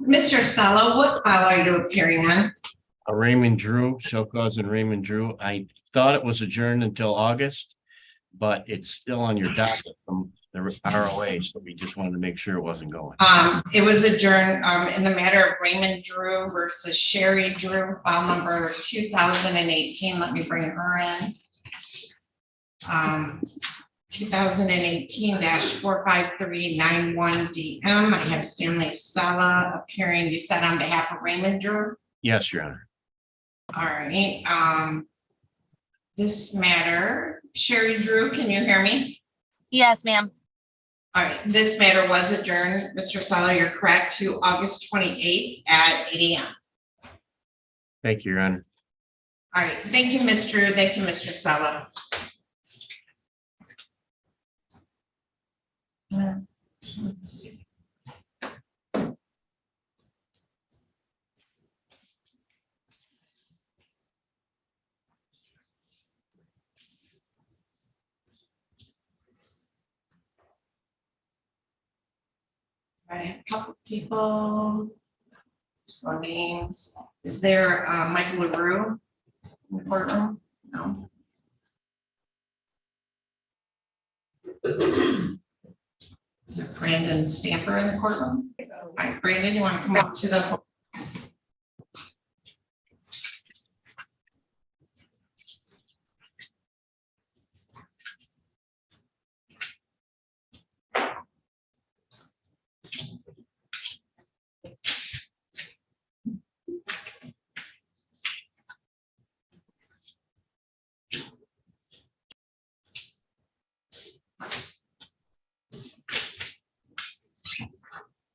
Mr. Salo, what file are you appearing on? Raymond Drew, show cause and Raymond Drew. I thought it was adjourned until August, but it's still on your docket from the ROA, so we just wanted to make sure it wasn't going. It was adjourned in the matter of Raymond Drew versus Sherry Drew, file number 2018. Let me bring her in. 2018-45391DM. I have Stanley Sala appearing. You said on behalf of Raymond Drew? Yes, Your Honor. All right. This matter, Sherry Drew, can you hear me? Yes, ma'am. All right, this matter was adjourned, Mr. Sala, you're correct, to August 28th at 8 a.m. Thank you, Your Honor. All right, thank you, Ms. Drew. Thank you, Mr. Sala. Let's see. All right, a couple people. Names. Is there Michael LaRue in the courtroom? No. Is there Brandon Stamper in the courtroom? All right, Brandon, you want to come up to the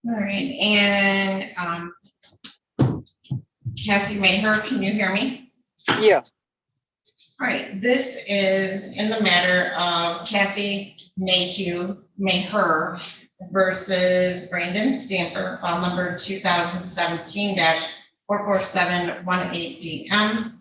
All right, and Cassie Maher, can you hear me? Yes. All right, this is in the matter of Cassie Maher versus Brandon Stamper, file number 2017-44718DM.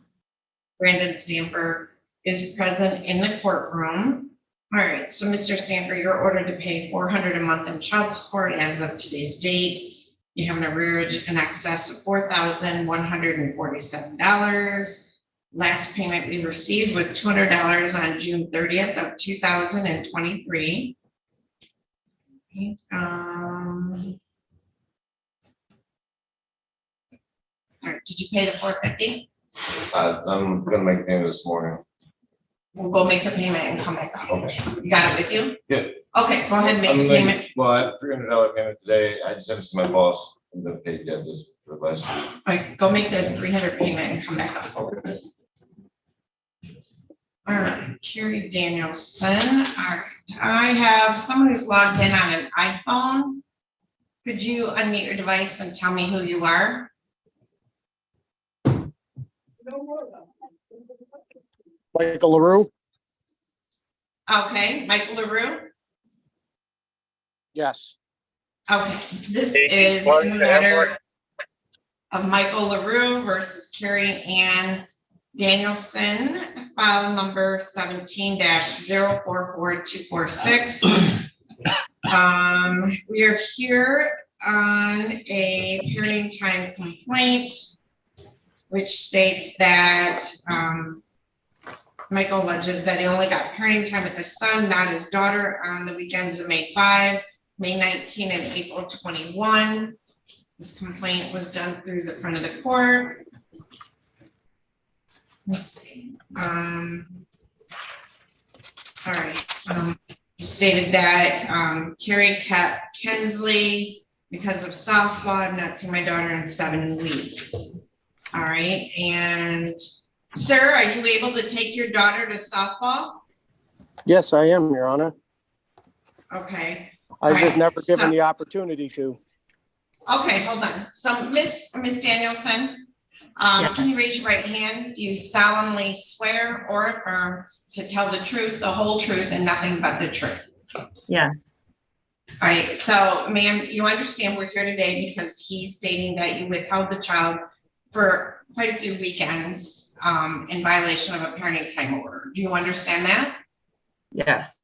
Brandon Stamper is present in the courtroom. All right, so Mr. Stamper, you're ordered to pay $400 a month in child support as of today's date. You have an arrearage in excess of $4,147. Last payment we received was $200 on June 30th of 2023. All right, did you pay the $450? I'm gonna make a payment this morning. We'll go make the payment and come back up. Okay. You got it with you? Yeah. Okay, go ahead and make the payment. Well, I have $300 payment today. I just sent it to my boss. I'm gonna pay yet this for last week. All right, go make the 300 payment and come back up. Okay. All right, Carrie Danielson. All right, I have someone who's logged in on an iPhone. Could you unmute your device and tell me who you are? Michael LaRue? Okay, Michael LaRue. Yes. Okay, this is in the matter of Michael LaRue versus Carrie Ann Danielson, file number 17-044246. We are here on a parenting time complaint, which states that Michael alleges that he only got parenting time with his son, not his daughter, on the weekends of May 5, May 19, and April 21. This complaint was done through the front of the court. Let's see. All right. You stated that Carrie Kensley, because of softball, I've not seen my daughter in 7 weeks. All right. And sir, are you able to take your daughter to softball? Yes, I am, Your Honor. Okay. I was just Alright, never given so- the opportunity to. Okay, hold on. So Miss Danielson, can you raise your right hand? Do you solemnly swear or affirm to tell the truth, the whole truth, and nothing but the truth? Yes. All right, so ma'am, you understand we're here today because he's stating that you withheld the child for quite a few weekends in violation of a parenting time order. Do you understand that? Yes.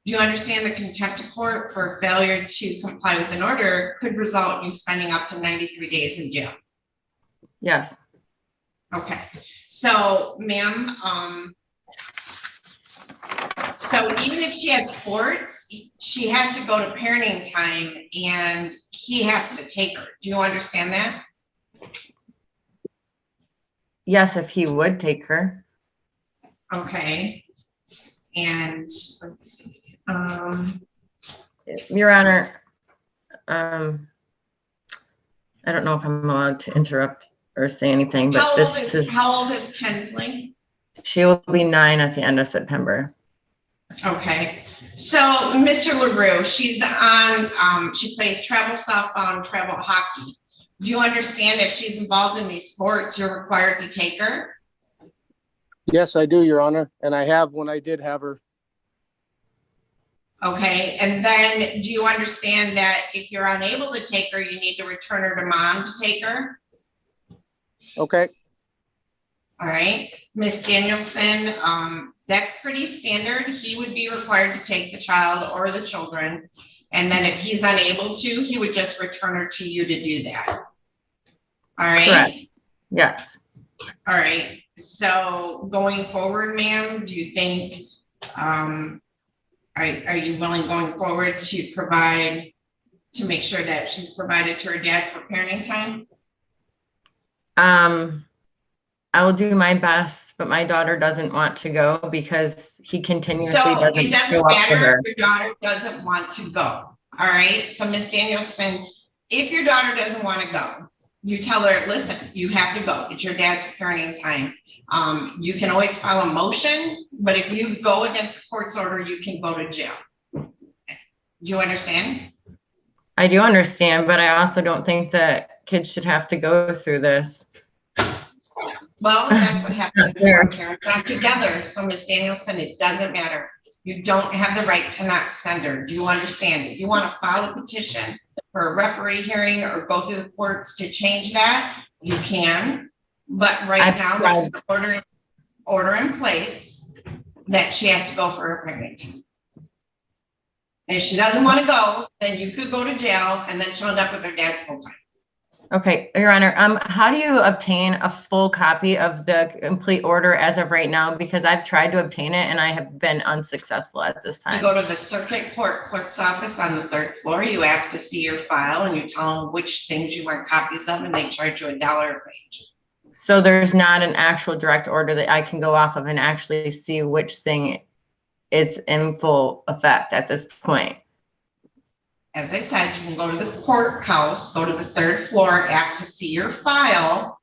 Do you understand the contempt of court for failure to comply with an order could result in you spending up to 93 days in jail? Yes, Okay, so ma'am, so even if she has sports, she has to go to parenting time and he has to take her. Do you understand that? yes, if he would take her. Okay. And let's see, Your Honor, I don't know if I'm allowed to interrupt or say anything, but how old is Kensley? she will be 9 at the end of September. Okay, so Mr. LaRue, she's on, she plays travel softball and travel hockey. Do you understand if she's involved in these sports, you're required to take her? Yes, I do, Your Honor, and I have when I did have her. Okay, and then do you understand that if you're unable to take her, you need to return her to mom to take her? Okay, All right, Ms. Danielson, that's pretty standard. He would be required to take the child or the children. And then if he's unable to, he would just return her to you to do that. All right. Correct. Yes. All right, so going forward, ma'am, do you think, are you willing going forward to provide, to make sure that she's provided to her dad for parenting time? I will do my best, but my daughter doesn't want to go because he continuously So doesn't it doesn't show up for matter her. if your daughter doesn't want to go, all right? So Ms. Danielson, if your daughter doesn't want to go, you tell her, listen, you have to go. It's your dad's parenting time. You can always file a motion, but if you go against the court's order, you can go to jail. Do you understand? I do understand, but I also don't think that kids should have to go through this. Well, that's what happens when parents aren't together. So Ms. Danielson, it doesn't matter. You don't have the right to not send her. Do you understand? If you want to file a petition for a referee hearing or go through the courts to change that, you can. But right now, there's an order in place that she has to go for her parenting time. And if she doesn't want to go, then you could go to jail and then she'll end up with her dad full time. Okay, Your Honor, how do you obtain a full copy of the complete order as of right now? Because I've tried to obtain it and I have been unsuccessful at this You time. go to the circuit court clerk's office on the 3rd floor, you ask to see your file and you tell them which things you want copies of and they charge you $1 a page. So there's not an actual direct order that I can go off of and actually see which thing is in full effect at this point. As I said, you can go to the courthouse, go to the 3rd floor, ask to see your file,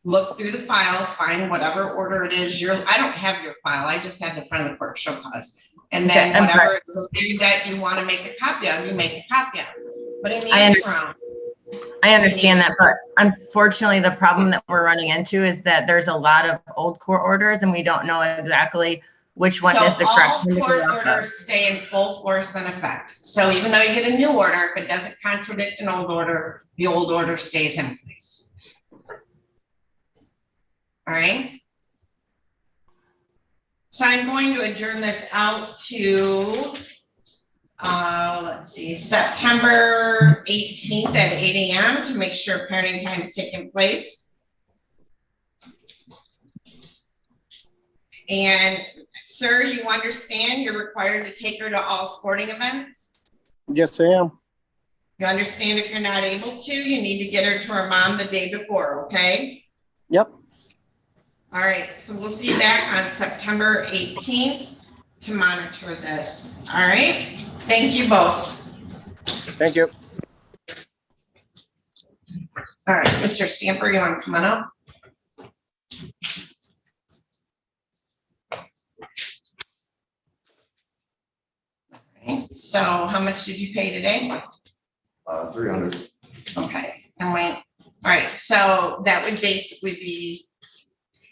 look through the file, find whatever order it is. I don't have your file. I just have the front of the court show cause. And then whatever that you want to make a copy of, you make a copy of. But in the interim, I understand that, but unfortunately, the problem that we're running into is that there's a lot of old court orders and we don't know exactly which one is the correct one to all go court off of. orders stay in full force and effect. So even though you get a new order, if it doesn't contradict an old order, the old order stays in place. All right. So I'm going to adjourn this out to, let's see, September 18th at 8 a.m. to make sure parenting time is taking place. And sir, you understand you're required to take her to all sporting events? yes, I am. You understand if you're not able to, you need to get her to her mom the day before, okay? Yep, All right, so we'll see you back on September 18th to monitor this. All right, thank you both. thank you. All right, Mr. Stamper, you want to come on up? Okay, so how much did you pay today? 300. Okay, and all right, so that would basically be,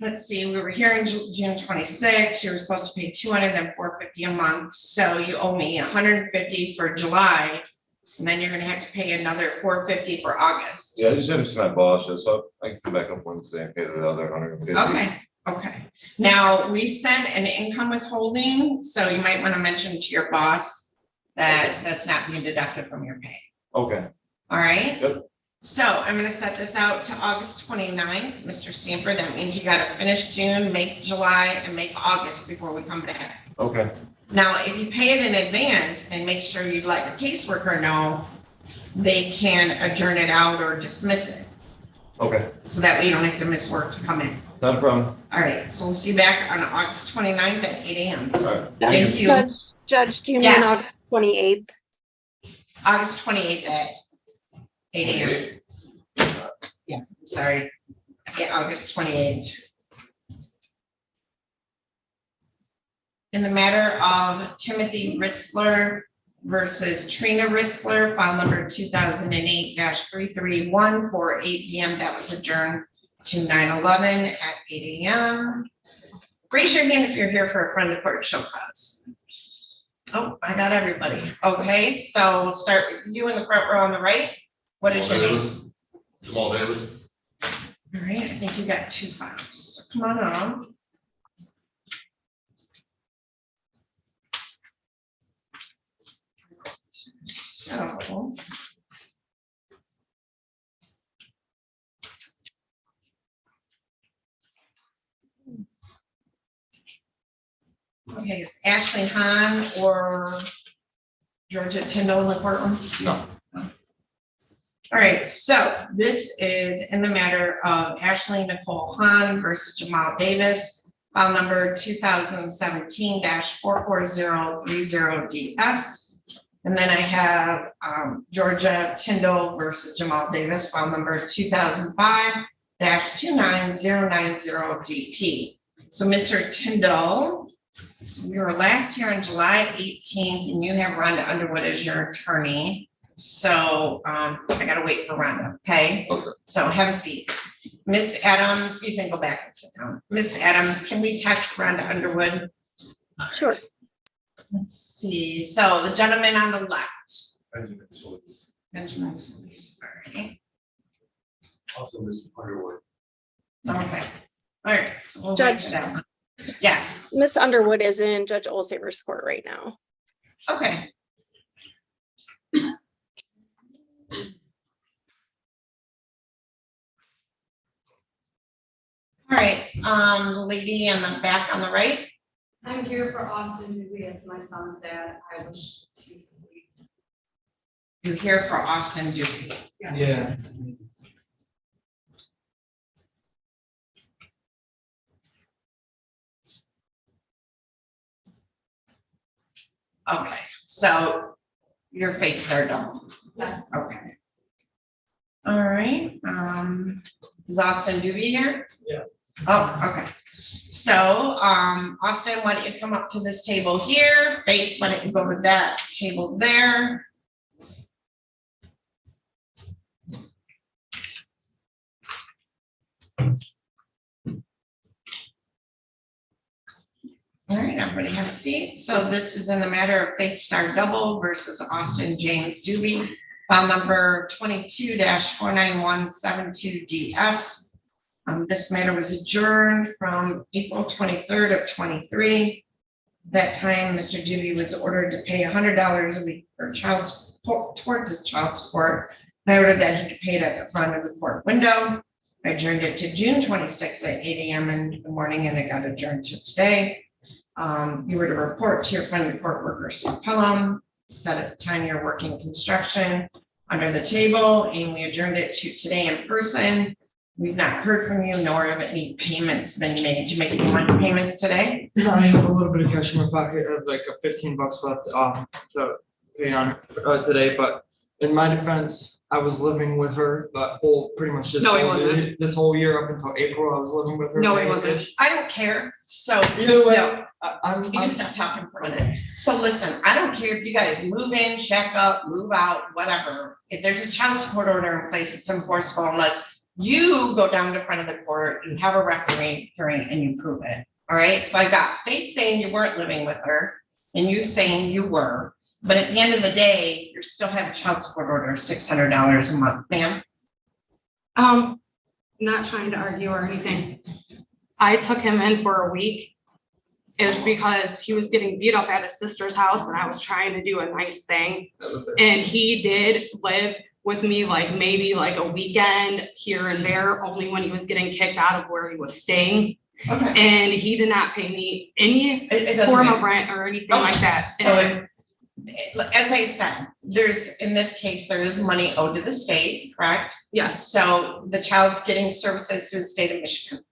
let's see, we were here in June 26th, you were supposed to pay 200, then 450 a month. So you owe me 150 for July, and then you're gonna have to pay another 450 for August. Yeah, I just sent it to my boss, so I can come back up Wednesday and pay the other 150. Okay. Now, we sent an income withholding, so you might want to mention to your boss that's not being deducted from your pay. Okay, All right? Yep. So I'm gonna set this out to August 29th, Mr. Stamper. That means you gotta finish June, make July, and make August before we come back. okay, Now, if you pay it in advance and make sure you let your caseworker know, they can adjourn it out or dismiss it. okay, So that way you don't have to miss work to come in. not a problem. All right, so we'll see you back on August 29th at 8 AM. All right. Thank you. Judge, do you mean Yes. August 28th? August 28th at 8 AM. Sorry. Yeah, August 28th. In the matter of Timothy Ritzler versus Trina Ritzler, file number 2008-33148 DM, that was adjourned to 9/11 at 8 AM. Raise your hand if you're here for a friend of court show cause. Oh, I got everybody. Okay, so start with you in the front row on the right. What is your name? Jamal Davis. All right, I think you got two files. So come on up. So. Okay, is Ashley Hahn or Georgia Tyndall in the courtroom? No. All right, so this is in the matter of Ashley Nicole Hahn versus Jamal Davis, file number 2017-44030DS. And then I have Georgia Tyndall versus Jamal Davis, file number 2005-29090DP. So Mr. Tyndall, so we were last here on July 18th, and you have Rhonda Underwood as your attorney. So I gotta wait for Rhonda, okay? Okay. So have a seat. Miss Adams, you can go back and sit down. Miss Adams, can we text Rhonda Underwood? Sure. Let's see, so the gentleman on the left, Benjamin Schultz. Benjamin Solis, all right, Also, Mr. Underwood. okay. All right, so we'll Judge. write that down. Yes, Miss Underwood is in Judge Olsaver's court right now. okay. All right, the lady in the back on the right. I'm here for Austin Dewey. It's my son's dad. I wish to speak. You're here for Austin Dewey. Yeah. Okay, so your face are double. Yes. Okay. All right, is Austin Dewey here? Yeah. Oh, okay. So, Austin, why don't you come up to this table here? Faith, why don't you go to that table there? All right, everybody have a seat. So this is in the matter of Faith Star Double versus Austin James Dewey, file number 22-49172DS. This matter was adjourned from April 23rd of 23. That time, Mr. Dewey was ordered to pay $100 a week for child support towards his child support. And I ordered that he could pay it at the front of the court window. I adjourned it to June 26th at 8 AM in the morning, and it got adjourned to today. You were to report to your friend, the court worker, Sue Pelham, said at the time you're working construction under the table, and we adjourned it to today in person. We've not heard from you, nor have any payments been made. Did you make any money payments today? I have a little bit of cash in my pocket. I have like a 15 bucks left to pay on today, but in my defense, I was living with her the whole, pretty much No, he wasn't. this whole year up until April, I was living with her. No, he wasn't. I don't care. So Either way, no, I'm you can stop talking for a minute. So listen, I don't care if you guys move in, check up, move out, whatever. If there's a child support order in place, it's enforceable unless you go down to front of the court, you have a referee hearing and you prove it. All right, so I got Faith saying you weren't living with her and you saying you were, but at the end of the day, you still have a child support order of $600 a month, ma'am. Not trying to argue or anything. I took him in for a week is because he was getting beat up at his sister's house and I was trying to do a nice thing. And he did live with me like maybe like a weekend here and there, only when he was getting kicked out of where he was staying. Okay. And he did not pay me any It doesn't form matter. of rent or anything like that. So And as I said, in this case, there is money owed to the state, correct? yes, So the child's getting services through the state of Michigan.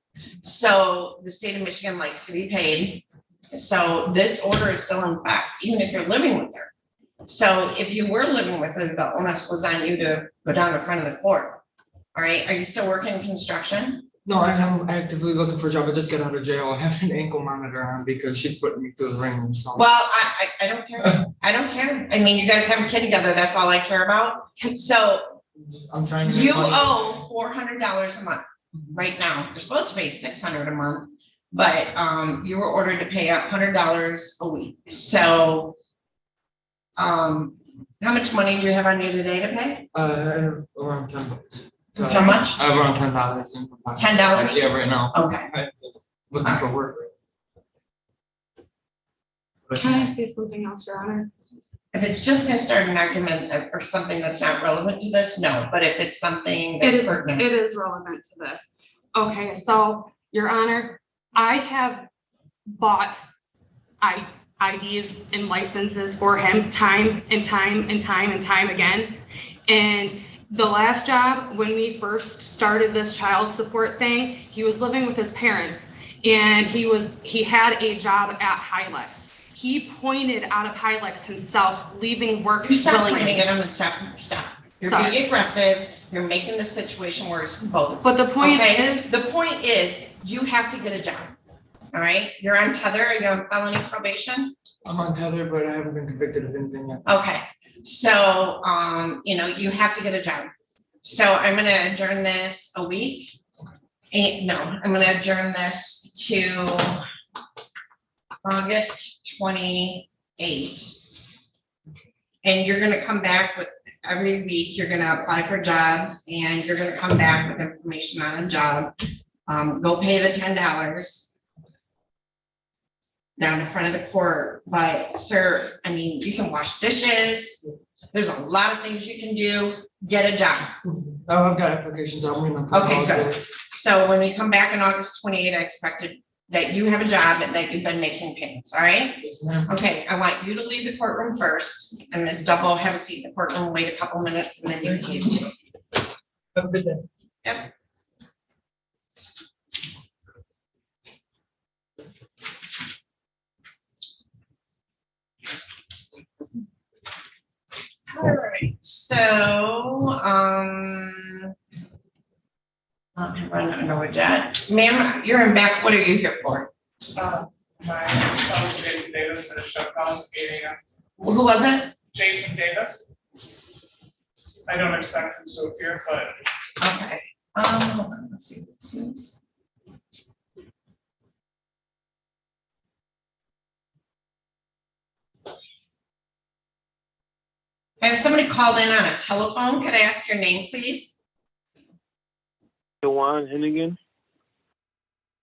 So the state of Michigan likes to be paid. So this order is still in effect, even if you're living with her. So if you were living with her, the onus was on you to go down in front of the court. All right, are you still working in construction? No, I'm actively looking for a job. I just got out of jail. I have an ankle monitor on because she's putting me through the ringer, so. Well, I don't care. I don't care. I mean, you guys have a kid together. That's all I care about. So I'm trying to. make you money. owe $400 a month right now. You're supposed to pay $600 a month, but you were ordered to pay $100 a week. So how much money do you have on you today to pay? I have around $10. How much? I have around $10 in. $10? Yeah, right now. Okay. I'm looking for work. can I say something else, Your Honor? If it's just gonna start an argument or something that's not relevant to this, no, but if it's something It that's is, pertinent. it is relevant to this. Okay, so, Your Honor, I have bought IDs and licenses for him time and time and time and time again. And the last job, when we first started this child support thing, he was living with his parents and he had a job at Hilux. He pointed out of Hilux himself, leaving work You stop pointing willingly. at him and stop. You're Sorry. being aggressive. You're making the situation worse, both. But the point Okay, is, the point is, you have to get a job. All right, you're on tether, are you on felony probation? I'm on tether, but I haven't been convicted of anything yet. Okay, so, you have to get a job. So I'm gonna adjourn this a week. No, I'm gonna adjourn this to August 28th. And you're gonna come back with, every week, you're gonna apply for jobs and you're gonna come back with information on a job. Go pay the $10 down in front of the court, but sir, I mean, you can wash dishes. There's a lot of things you can do. Get a job. Oh, I've got applications. I'll bring them. Okay, good. So when we come back on August 28th, I expected that you have a job and that you've been making payments, all right? Yes, ma'am. Okay, I want you to leave the courtroom first, and Ms. Double, have a seat in the courtroom, wait a couple minutes, and then you can leave too. Have a good day. Yep. All right, so, I'm running over that. Ma'am, you're in back, what are you here for? My son Jason Davis at a shutdown at 8 AM. Who was it? Jason Davis. I don't expect him to appear, but Okay, hold on, let's see what this is. I have somebody called in on a telephone. Could I ask your name, please? Dewan Hennigan.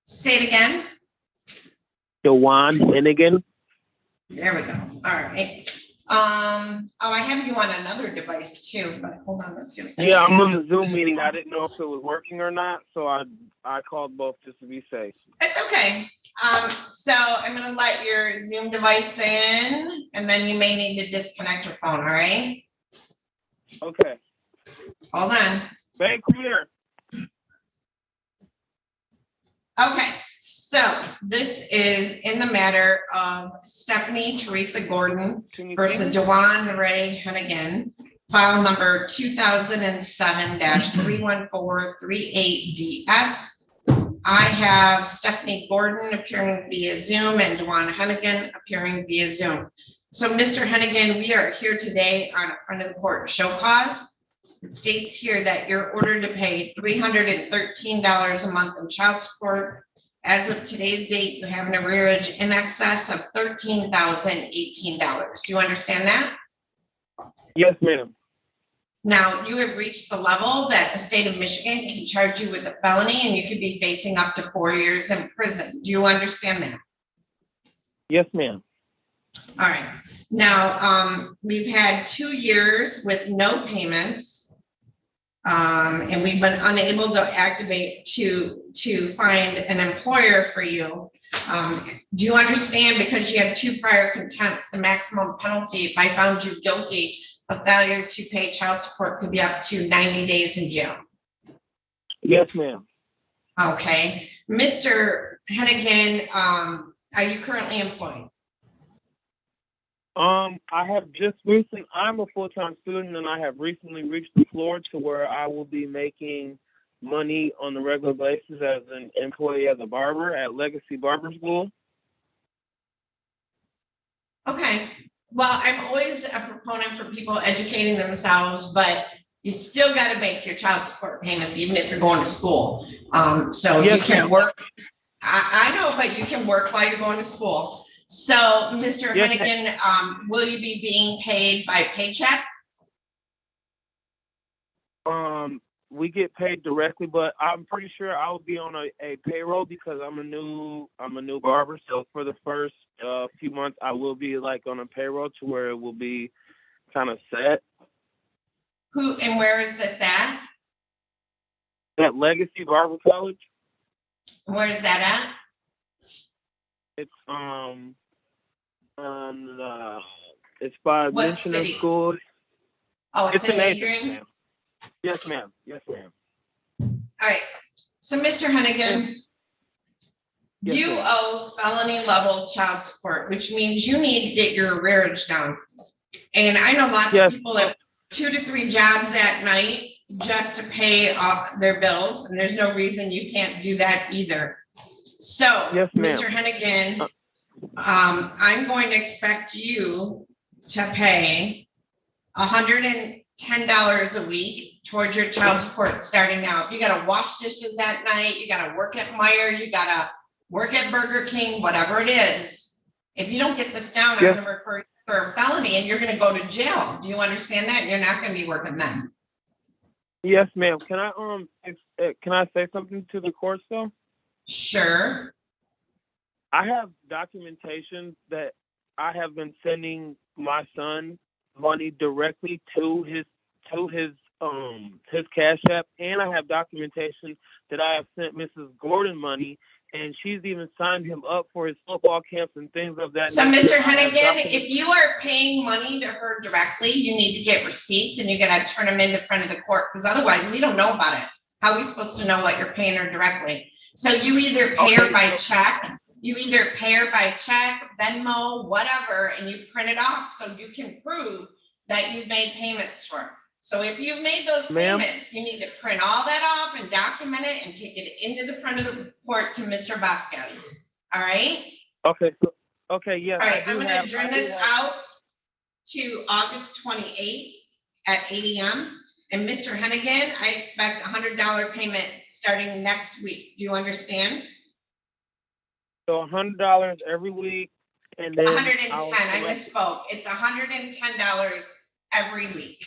Say it again. Dewan Hennigan. There we go. All right. Oh, I have you on another device too, but hold on, let's see. what that Yeah, I'm is. on the Zoom meeting. I didn't know if it was working or not, so I called both just to be safe. It's okay. So I'm gonna let your Zoom device in, and then you may need to disconnect your phone, all right? Okay. Hold on. Very clear. Okay, so this is in the matter of Stephanie Teresa Gordon Can you versus Dewan Ray Hennigan, file number 2007-31438DS. I have Stephanie Gordon appearing via Zoom and Dewan Hennigan appearing via Zoom. So Mr. Hennigan, we are here today on a front of the court show cause. It states here that you're ordered to pay $313 a month in child support. As of today's date, you have an arrearage in excess of $13,018. Do you understand that? Yes, ma'am. Now, you have reached the level that the state of Michigan can charge you with a felony and you could be facing up to 4 years in prison. Do you understand that? Yes, ma'am. All right. Now, we've had 2 years with no payments. And we've been unable to activate to find an employer for you. Do you understand, because you have 2 prior contempts, the maximum penalty, if I found you guilty of failure to pay child support, could be up to 90 days in jail? Yes, ma'am. Okay. Mr. Hennigan, are you currently employed? I have just recently, I'm a full-time student and I have recently reached the floor to where I will be making money on a regular basis as an employee as a barber at Legacy Barber School. Okay. Well, I'm always a proponent for people educating themselves, but you still got to make your child support payments, even if you're going to school. So Yes, you can ma'am. work. I know, but you can work while you're going to school. So, Mr. Yes, Hennigan, will you be being paid by paycheck? We get paid directly, but I'm pretty sure I'll be on a payroll because I'm a new barber. So for the first few months, I will be like on a payroll to where it will be kind of set. Who and where is this at? At Legacy Barber College. Where is that at? It's it's by What Missioner city? School. Oh, it's in in Adrian? ma'am. Yes, ma'am. Yes, ma'am. All right. So, Mr. Hennigan, Yes, you ma'am. owe felony level child support, which means you need to get your arrearage down. And I know lots Yes. of people have 2 to 3 jobs at night just to pay off their bills, and there's no reason you can't do that either. So, Yes, ma'am. Mr. Hennigan, I'm going to expect you to pay $110 a week towards your child support starting now. If you gotta wash dishes at night, you gotta work at Meijer, you gotta work at Burger King, whatever it is. If you don't get this down, I'm Yes. gonna refer you for a felony and you're gonna go to jail. Do you understand that? You're not gonna be working then. Yes, ma'am. Can I say something to the court though? Sure. I have documentation that I have been sending my son money directly to his Cash App, and I have documentation that I have sent Mrs. Gordon money, and she's even signed him up for his football camps and things of that So, nature. Mr. Hennigan, if you are paying money to her directly, you need to get receipts and you gotta turn them in front of the court, because otherwise we don't know about it. How are we supposed to know what you're paying her directly? So you either pay her by check, Venmo, whatever, and you print it off so you can prove that you've made payments for her. So if you've made those Ma'am? payments, you need to print all that off and document it and take it into the front of the court to Mr. Vasquez. All right? Okay. Yes. All right, I I'm do gonna have- adjourn I do this have- out to August 28th at 8 AM. And Mr. Hennigan, I expect $100 payment starting next week. Do you understand? So $100 every week, and then 110, I'll I collect- misspoke. It's $110 every week.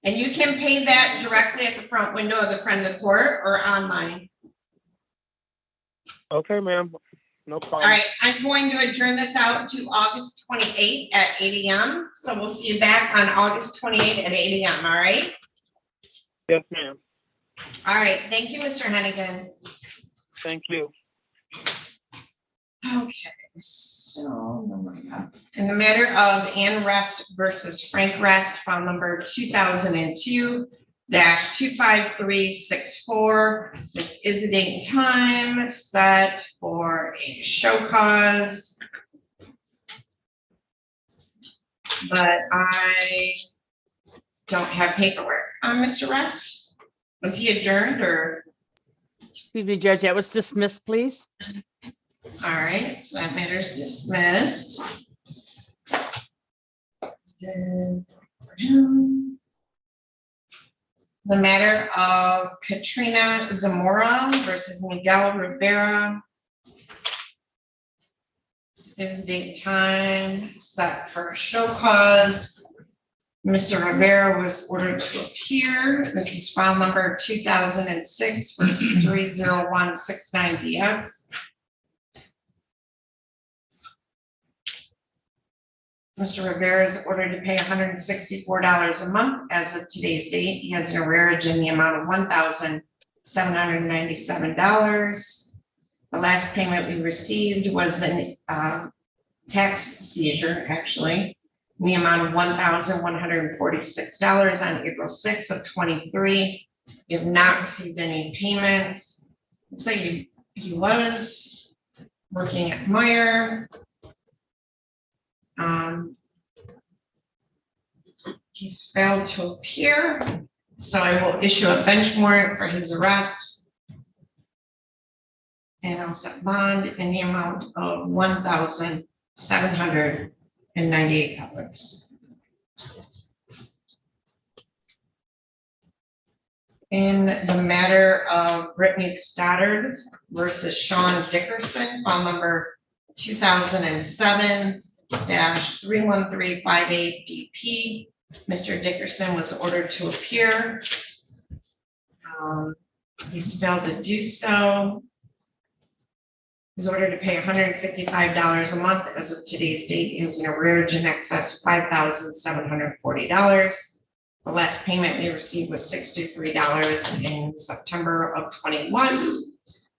And you can pay that directly at the front window of the front of the court or online. Okay, ma'am. No All problem. right, I'm going to adjourn this out to August 28th at 8 AM. So we'll see you back on August 28th at 8 AM, all right? Yes, ma'am. All right, thank you, Mr. Hennigan. Thank you. Okay, so, in the matter of Ann Rest versus Frank Rest, file number 2002-25364. This is a date and time set for a show cause. But I don't have paperwork. Mr. Rest, was he adjourned or? Excuse me, Judge, that was dismissed, please. All right, so that matter is dismissed. Then for him, the matter of Katrina Zamora versus Miguel Rivera. This is date and time set for a show cause. Mr. Rivera was ordered to appear. This is file number 2006 versus 30169 DS. Mr. Rivera is ordered to pay $164 a month as of today's date. He has an arrearage in the amount of $1,797. The last payment we received was an tax seizure, actually, in the amount of $1,146 on April 6th of 23. We have not received any payments. Looks like he was working at Meyer. He's failed to appear, so I will issue a bench warrant for his arrest. And I'll set bond in the amount of $1,798. In the matter of Brittany Stoddard versus Sean Dickerson, file number 2007-31358 DP. Mr. Dickerson was ordered to appear. He's failed to do so. He's ordered to pay $155 a month as of today's date. He has an arrearage in excess of $5,740. The last payment we received was $63 in September of 21.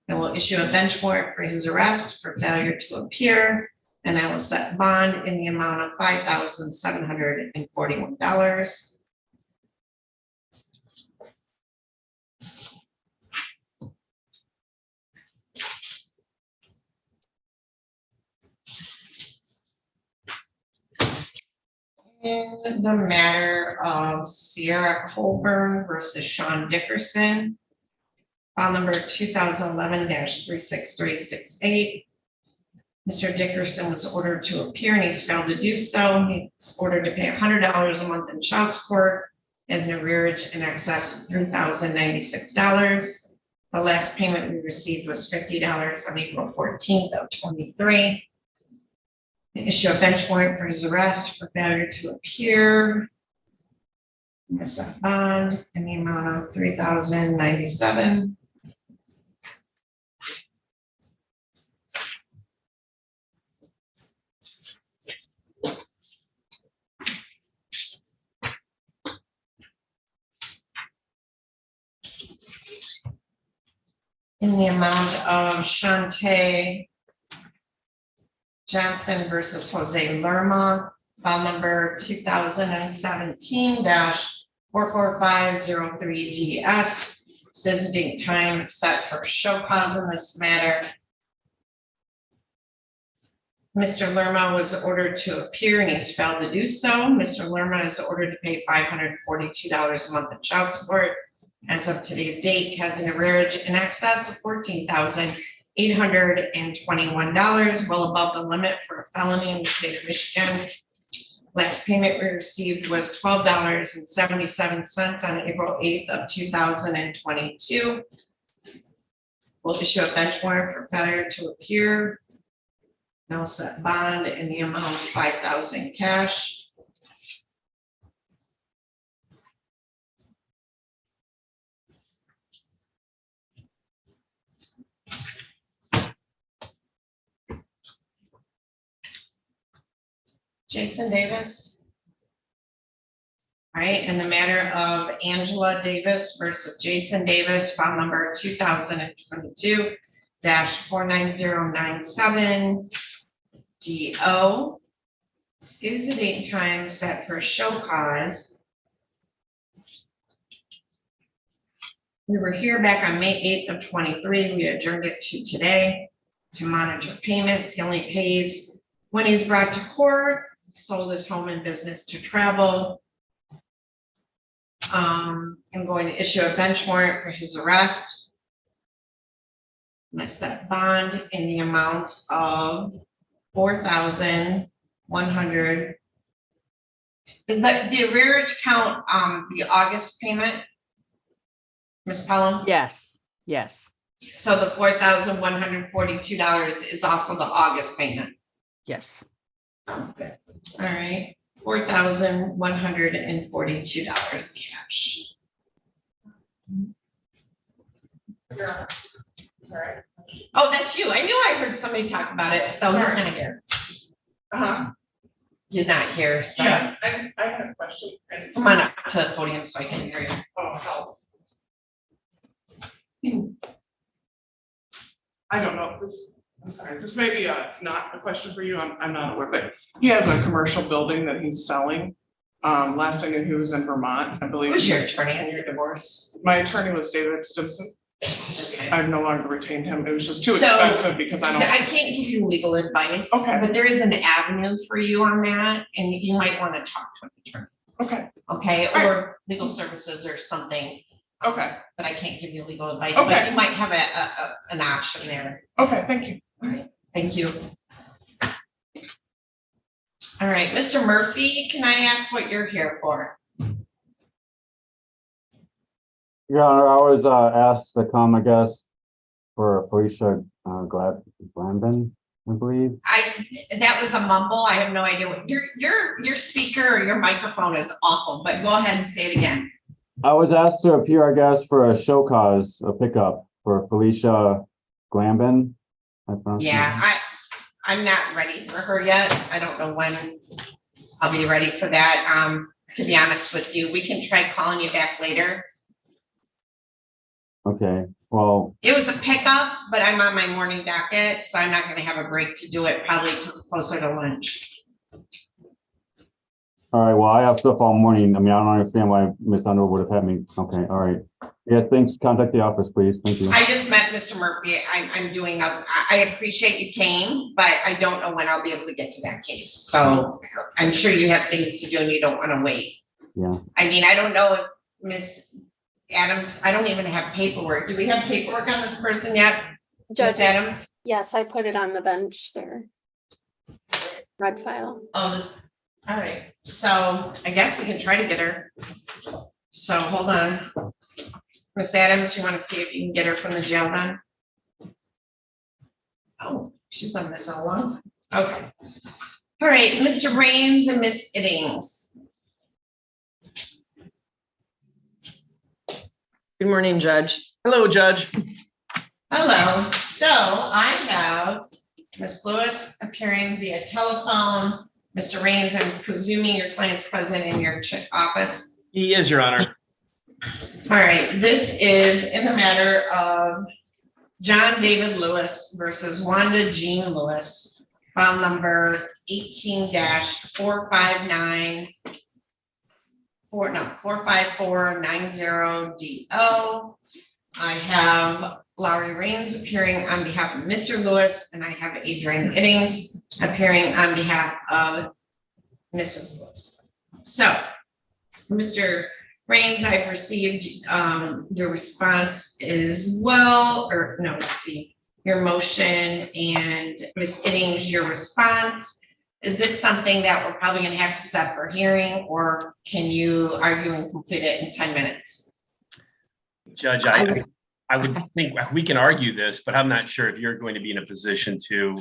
And we'll issue a bench warrant for his arrest for failure to appear. And I will set bond in the amount of $5,741. In the matter of Sierra Colburn versus Sean Dickerson, file number 2011-36368. Mr. Dickerson was ordered to appear and he's failed to do so. He's ordered to pay $100 a month in child support as an arrearage in excess of $3,096. The last payment we received was $50 on April 14th of 23. Issue a bench warrant for his arrest for failure to appear. Miss a bond in the amount of $3,097. In the amount of Shantae Johnson versus Jose Lerma, file number 2017-44503DS. Says date time set for show cause in this matter. Mr. Lerma was ordered to appear and he's failed to do so. Mr. Lerma is ordered to pay $542 a month in child support. As of today's date, has an arrearage in excess of $14,821, well above the limit for a felony in the state of Michigan. Last payment we received was $12.77 on April 8th of 2022. We'll issue a bench warrant for failure to appear. Now set bond in the amount of $5,000 cash. Jason Davis. All right, in the matter of Angela Davis versus Jason Davis, file number 2022-49097 DO. Excuse the date and time set for show cause. We were here back on May 8th of 23. We adjourned it to today to monitor payments. He only pays when he's brought to court. Sold his home and business to travel. I'm going to issue a bench warrant for his arrest. I'm going to set bond in the amount of $4,100. Is that the arrearage count the August payment? Ms. Pelham? Yes, yes, So the $4,142 is also the August payment. yes. Okay. All right, $4,142 cash. Sorry. Oh, that's you. I knew I heard somebody talk about it, so he's not here. He's not here, so Yes, I had a question. come on up to the podium so I can hear you. Oh, help. I don't know, I'm sorry, this may be not a question for you, I'm not aware, but he has a commercial building that he's selling. Last I knew he was in Vermont, I believe. Who's your attorney on your divorce? My attorney was David Stimson. Okay. I've no longer retained him, it was just too So, expensive because I don't. I can't give you legal advice. Okay. But there is an avenue for you on that, and you might want to talk to an attorney, Okay, okay? All Or legal services or something, okay, but I can't give you legal advice, Okay. but you might have an option there. okay, thank you. All right, thank you. All right, Mr. Murphy, can I ask what you're here for? Your Honor, I was asked to come, I guess, for Felicia Glanvin, I believe. That was a mumble. I have no idea what your speaker or your microphone is awful, but go ahead and say it again. I was asked to appear, I guess, for a show cause, a pickup for Felicia Glanvin. Yeah, I'm not ready for her yet. I don't know when I'll be ready for that. To be honest with you, we can try calling you back later. Okay, well, It was a pickup, but I'm on my morning docket, so I'm not gonna have a break to do it probably till closer to lunch. all right, well, I have stuff all morning. I mean, I don't understand why Ms. Underwood would have had me. Okay, all right. Yeah, thanks. Contact the office, please. Thank you. I just met Mr. Murphy. I appreciate you came, but I don't know when I'll be able to get to that case. So I'm sure you have things to do and you don't wanna wait. Yeah. I mean, I don't know if Miss Adams, I don't even have paperwork. Do we have paperwork on this person yet? Judge, Miss Adams? yes, I put it on the bench there. Red file. Oh, this, all right. So I guess we can try to get her. So hold on. Miss Adams, you want to see if you can get her from the jail then? Oh, she's done this all along. Okay. All right, Mr. Rains and Miss Iddings. Good morning, Judge. Hello, Judge. Hello. So I have Miss Lewis appearing via telephone. Mr. Rains, I'm presuming your client's present in your office. He is, Your Honor. All right, this is in the matter of John David Lewis versus Wanda Jean Lewis, file number 45490DO. I have Lowry Rains appearing on behalf of Mr. Lewis, and I have Adrian Iddings appearing on behalf of Mrs. Lewis. So, Mr. Rains, I've received your response as well, or no, let's see, your motion, and Ms. Iddings, your response. Is this something that we're probably gonna have to set for hearing, or can you argue and complete it in 10 minutes? Judge, I would think we can argue this, but I'm not sure if you're going to be in a position to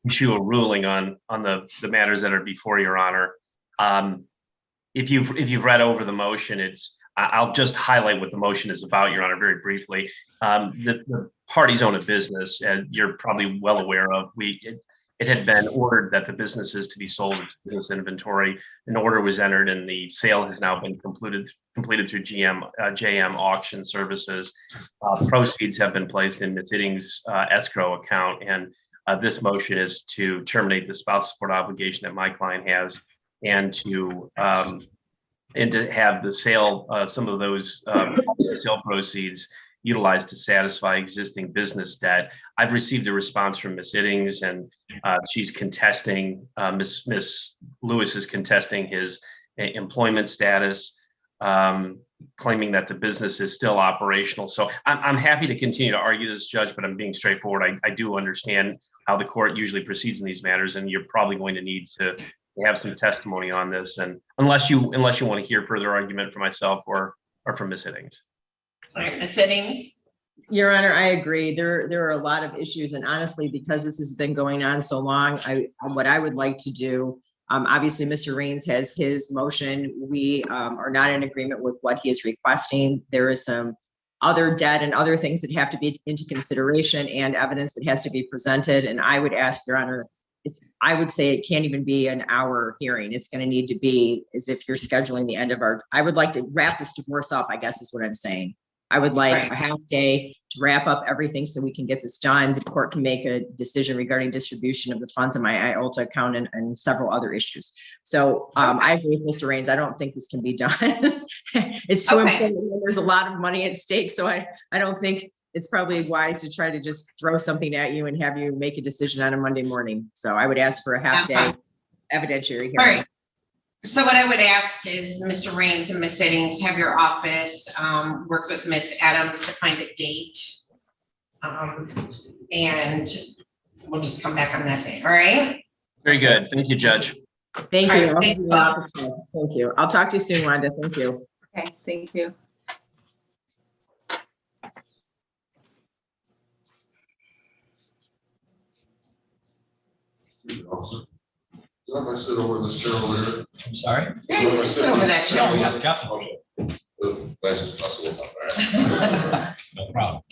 issue a ruling on the matters that are before Your Honor. If you've read over the motion, I'll just highlight what the motion is about, Your Honor, very briefly. The parties own a business, and you're probably well aware of. It had been ordered that the business is to be sold into business inventory. An order was entered, and the sale has now been completed through JM Auction Services. Proceeds have been placed in Ms. Iddings' escrow account, and this motion is to terminate the spousal support obligation that my client has, and to have the sale, some of those sale proceeds utilized to satisfy existing business debt. I've received a response from Ms. Iddings, and she's contesting, Ms. Lewis is contesting his employment status, claiming that the business is still operational. So I'm happy to continue to argue this, Judge, but I'm being straightforward. I do understand how the court usually proceeds in these matters, and you're probably going to need to have some testimony on this, and unless you want to hear further argument from myself or from Ms. Iddings. All right, Ms. Iddings. Your Honor, I agree. There are a lot of issues, and honestly, because this has been going on so long, what I would like to do, obviously, Mr. Rains has his motion. We are not in agreement with what he is requesting. There is some other debt and other things that have to be into consideration and evidence that has to be presented. And I would ask, Your Honor, I would say it can't even be an hour hearing. It's gonna need to be as if you're scheduling the end of I would like to wrap this divorce up, I guess is what I'm saying. I would like Right. a half day to wrap up everything so we can get this done. The court can make a decision regarding distribution of the funds in my IOLTA account and several other issues. So I agree with Mr. Raines. I don't think this can be done. It's too Okay. important. There's a lot of money at stake. So I don't think it's probably wise to try to just throw something at you and have you make a decision on a Monday morning. So I would ask for a half day evidentiary All hearing. right. So what I would ask is Mr. Raines and Ms. Siddings, have your office, work with Ms. Adams to find a date. And we'll just come back on that day, all right? Very good. Thank you, Judge. Thank All you. right, I'll thank give you an opportunity. Thank you. I'll talk to you soon, Wanda. Thank you. Okay, thank you. I sit over this chair over here. I'm sorry? Yeah, you can sit over that chair. We have coffee. Nice as possible. All right. No problem.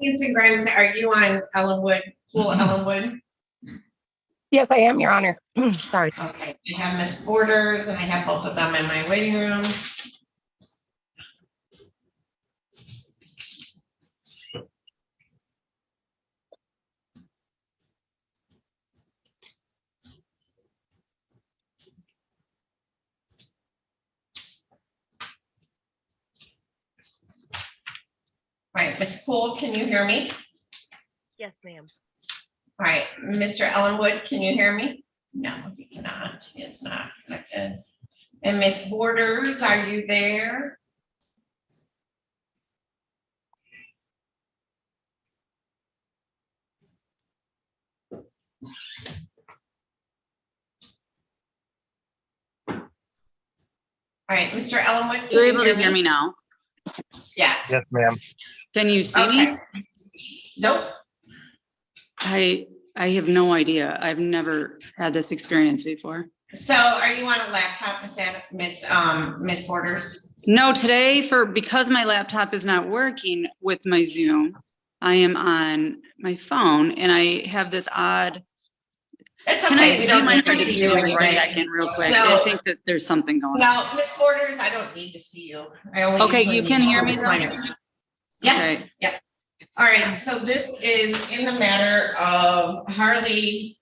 Nancy Grimes, are you on Ellenwood, Pool Ellenwood? Yes, I am, Your Honor. Sorry. Okay, I have Miss Borders and I have both of them in my waiting room. All right, Miss Poole, can you hear me? Yes, ma'am. All right, Mr. Ellenwood, can you hear me? No, he cannot. It's not connected. And Miss Borders, are you there? All right, Mr. Ellenwood. You're able to hear me now? Yeah. Yes, ma'am. Can you see me? Nope. I have no idea. I've never had this experience before. So are you on a laptop, Miss Borders? No, today because my laptop is not working with my Zoom, I am on my phone and I have this odd. That's Can okay. I We do don't my need to mind to see you Zoom for a anyway. second real quick? So- I think that there's something going on. No, Miss Borders, I don't need to see you. I only Okay, usually you can need hear to me see though? clients. Yes, yep. All right, so this is in the matter of Harley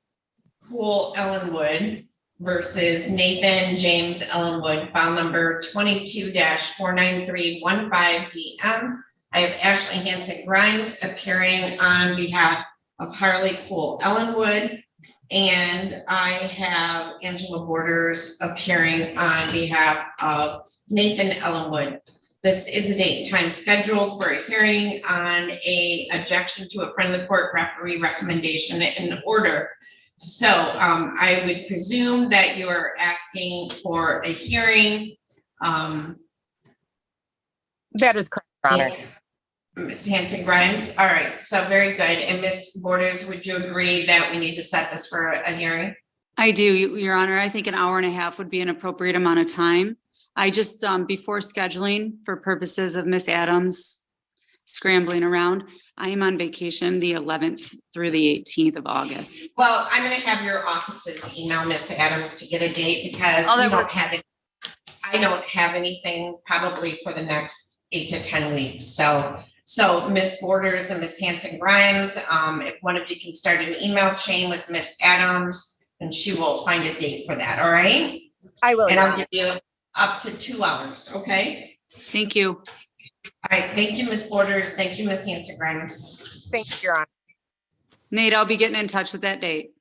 Poole Ellenwood versus Nathan James Ellenwood, file number 22-49315 DM. I have Ashley Hanson Grimes appearing on behalf of Harley Poole Ellenwood. And I have Angela Borders appearing on behalf of Nathan Ellenwood. This is a date and time scheduled for a hearing on a objection to a friend of the court referee recommendation in order. So I would presume that you're asking for a hearing. That is correct, Your Honor. Ms. Hanson Grimes, all right, so very good. And Ms. Borders, would you agree that we need to set this for a hearing? I do, Your Honor. I think an hour and a half would be an appropriate amount of time. I just, before scheduling for purposes of Miss Adams scrambling around, I am on vacation the 11th through the 18th of August. Well, I'm gonna have your offices email Ms. Adams to get a date because Oh, we that don't works. have it. I don't have anything probably for the next 8 to 10 weeks. So Ms. Borders and Ms. Hanson Grimes, if one of you can start an email chain with Ms. Adams, and she will find a date for that, all right? I will. And Your I'll Honor. give you up to 2 hours, okay? Thank you. All right, thank you, Ms. Borders. Thank you, Ms. Hanson Grimes. Thank you, Your Honor. Nate, I'll be getting in touch with that date.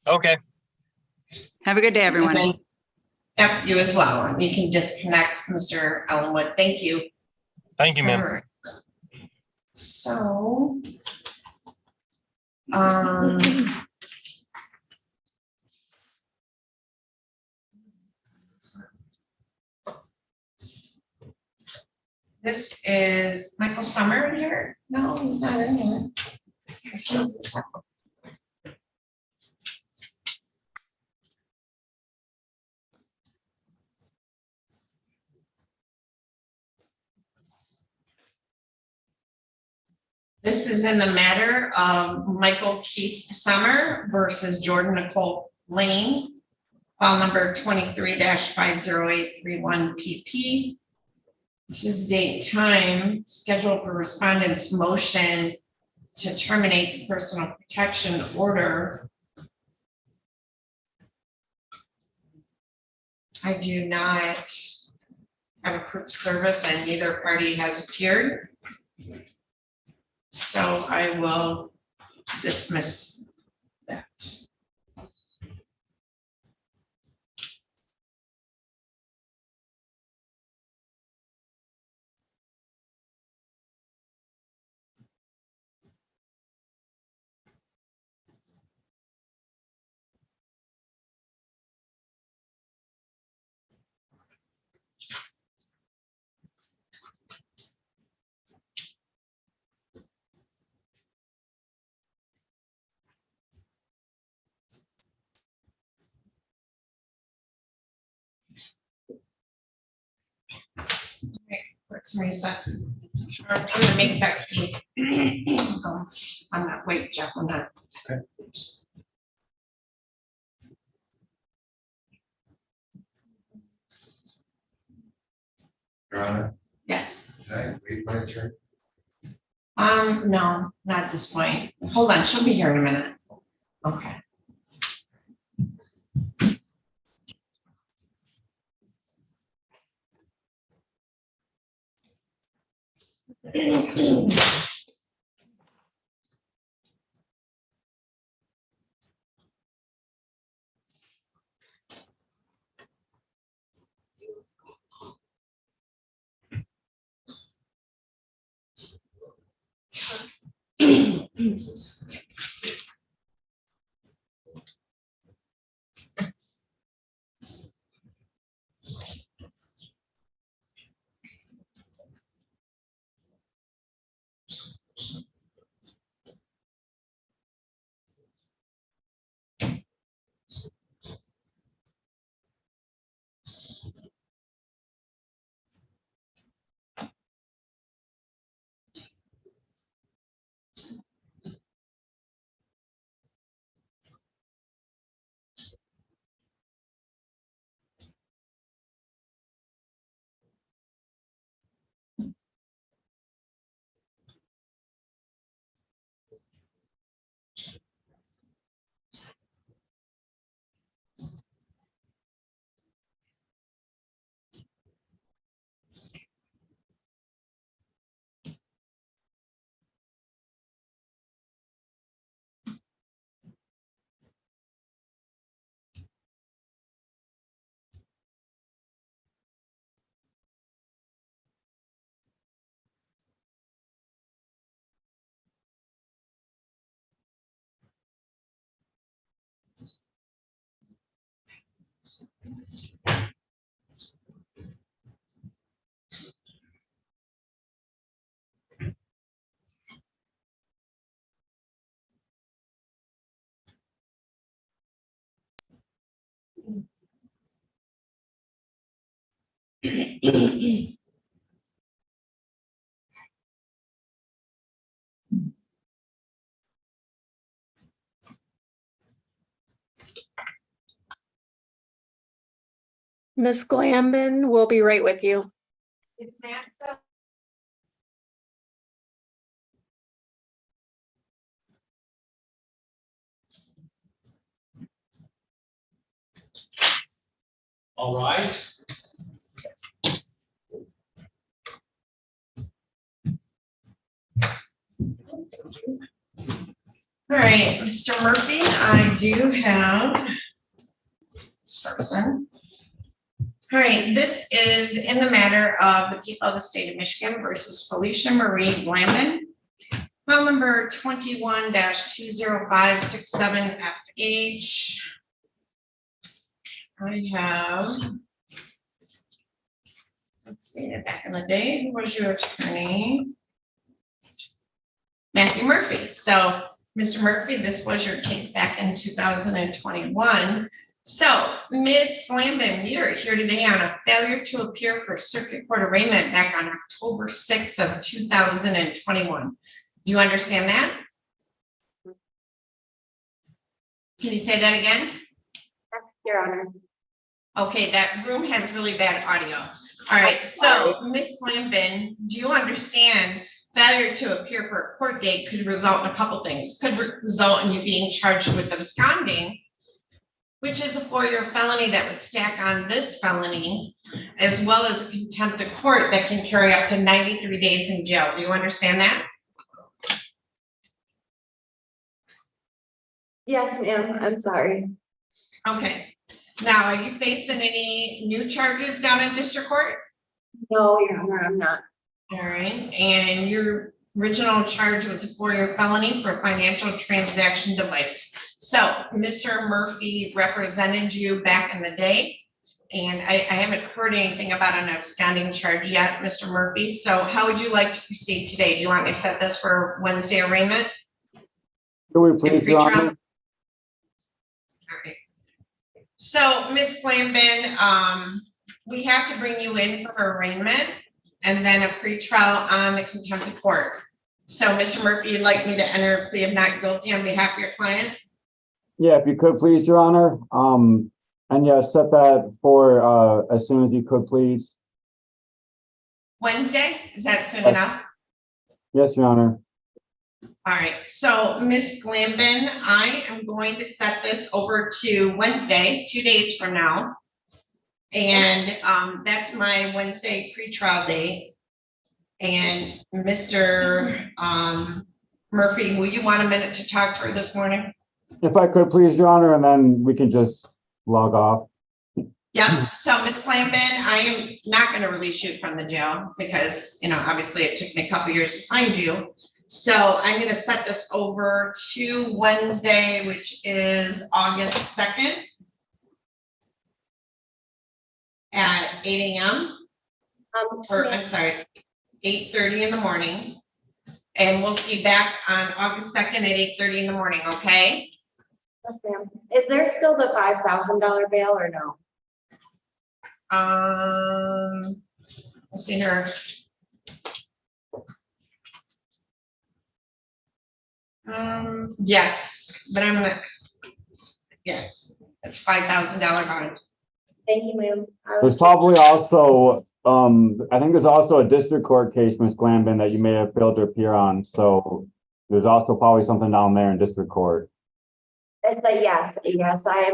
Okay. Have a good day, everyone. Yep, you as well. You can disconnect, Mr. Ellenwood. Thank you. Thank you, ma'am. All right. So, this is Michael Summer in here? No, he's not in here. This is in the matter of Michael Keith Summer versus Jordan Nicole Lane, file number 23-50831 PP. This is date, time, schedule for respondents' motion to terminate the personal protection order. I do not have a proof of service and neither party has appeared. So I will dismiss that. Let's recess. I'm gonna make that key. I'm not, wait, Jeff, I'm not. Okay. Your Honor, Yes. can I wait my turn? No, not at this point. Hold on, she'll be here in a minute. Okay. Miss Glanvin, we'll be right with you. It's Matt. All rise. All right, Mr. Murphy, I do have this person. All right, this is in the matter of the people of the state of Michigan versus Felicia Marie Blandman. File number 21-20567FH. I have, let's see, back in the day, who was your attorney? Matthew Murphy. So, Mr. Murphy, this was your case back in 2021. So, Ms. Glanvin, we are here today on a failure to appear for circuit court arraignment back on October 6th of 2021. Do you understand that? Can you say that again? Yes, Your Honor. Okay, that room has really bad audio. All right, so Ms. Glanvin, do you understand failure to appear for a court date could result in a couple things? Could result in you being charged with absconding, which is a 4-year felony that would stack on this felony, as well as contempt of court that can carry up to 93 days in jail. Do you understand that? Yes, ma'am. I'm sorry. Okay. Now, are you facing any new charges down in district court? No, Your Honor, I'm not. All right, and your original charge was a 4-year felony for financial transaction device. So Mr. Murphy represented you back in the day, and I haven't heard anything about an absconding charge yet, Mr. Murphy. So how would you like to proceed today? Do you want me to set this for Wednesday arraignment? Can we please, Your Honor? All right. So Ms. Glanvin, we have to bring you in for arraignment and then a pretrial on the contempt of court. So Mr. Murphy, you'd like me to enter a plea of not guilty on behalf of your client? Yeah, if you could, please, Your Honor. And yeah, set that for as soon as you could, please. Wednesday? Is that soon enough? Yes, Your Honor. All right, so Ms. Glanvin, I am going to set this over to Wednesday, 2 days from now. And that's my Wednesday pretrial date. And Mr. Murphy, will you want a minute to talk to her this morning? If I could, please, Your Honor, and then we can just log off. Yeah, so Ms. Glanvin, I am not going to release you from the jail because, you know, obviously it took me a couple years to find you. So I'm going to set this over to Wednesday, which is August 2nd at 8 a.m. Or I'm sorry, 8:30 in the morning. And we'll see you back on August 2nd at 8:30 in the morning, okay? Yes, ma'am. Is there still the $5,000 bail or no? Let's see here. Yes, but I'm gonna, yes, it's $5,000 bond. Thank you, ma'am. There's probably also, I think there's also a district court case, Ms. Glanvin, that you may have failed to appear on. So there's also probably something down there in district court. It's a yes, I